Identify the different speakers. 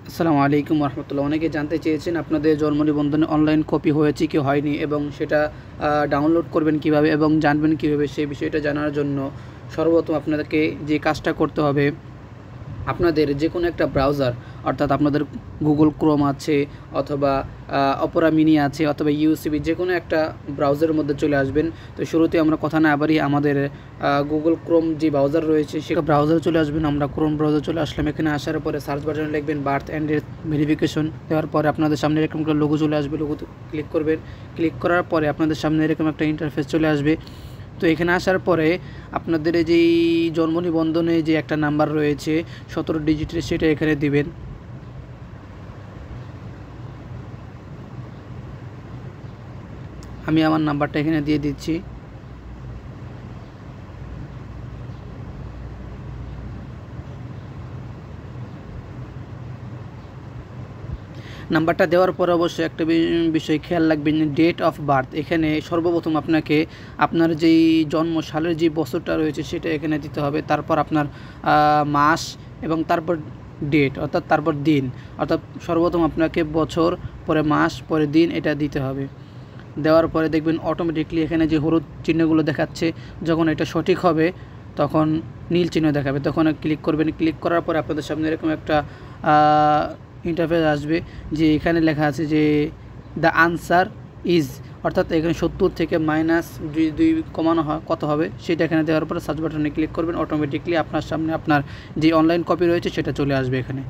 Speaker 1: আসসালামু আলাইকুম রহমতুল্লাহ। অনেকে জানতে চেয়েছেন আপনাদের জন্ম নিবন্ধনে অনলাইন কপি হয়েছে কি হয়নি এবং সেটা ডাউনলোড করবেন কিভাবে এবং জানবেন কিভাবে, সেই বিষয়টা জানার জন্য সর্বপ্রথম আপনাদেরকে যে কাজটা করতে হবে, আপনাদের যে কোনো একটা ব্রাউজার, অর্থাৎ আপনাদের গুগল ক্রোম আছে অথবা অপেরা মিনি আছে অথবা ইউসিবি, যে কোনো একটা ব্রাউজারের মধ্যে চলে আসবেন। তো শুরুতে আমরা কথা না বাড়িয়ে আমাদের গুগল ক্রোম যে ব্রাউজার রয়েছে সেটা ব্রাউজারে চলে আসবেন। আমরা ক্রোম ব্রাউজার চলে আসলাম। এখানে আসার পরে সার্চ বাটনে লিখবেন বার্থ অ্যান্ড ডেথ ভেরিফিকেশন। দেওয়ার পরে আপনাদের সামনে এরকম একটা লোগো চলে আসবে। লোগোতে ক্লিক করবেন। ক্লিক করার পরে আপনাদের সামনে এরকম একটা ইন্টারফেস চলে আসবে। তো এখানে আসার পরে আপনাদের যেই জন্ম নিবন্ধনে যে একটা নাম্বার রয়েছে 17 ডিজিটের, সেটা এখানে দিবেন। আমি আমার নাম্বারটা এখানে দিয়ে দিচ্ছি। নাম্বারটা দেওয়ার পর অবশ্যই একটা বিষয় খেয়াল রাখবেন, ডেট অফ বার্থ। এখানে সর্বপ্রথম আপনাকে আপনার যেই জন্ম সালের যে বছরটা রয়েছে সেটা এখানে দিতে হবে। তারপর আপনার মাস এবং তারপর ডেট, অর্থাৎ তারপর দিন। অর্থাৎ সর্বপ্রথম আপনাকে বছর, পরে মাস, পরে দিন, এটা দিতে হবে। দেওয়ার পরে দেখবেন অটোমেটিকলি এখানে যে হলুদ চিহ্নগুলো দেখাচ্ছে, যখন এটা সঠিক হবে তখন নীল চিহ্ন দেখাবে, তখন ক্লিক করবেন। ক্লিক করার পরে আপনাদের সামনে এরকম একটা ইন্টারফেস আসবে, যে এখানে লেখা আছে যে দ্য আনসার ইজ, অর্থাৎ এখানে 70 থেকে মাইনাস 2 কমানো হয় কত হবে সেটা এখানে দেওয়ার পরে সার্চ বাটনে ক্লিক করবেন। অটোমেটিকলি আপনার সামনে আপনার যে অনলাইন কপি রয়েছে সেটা চলে আসবে এখানে।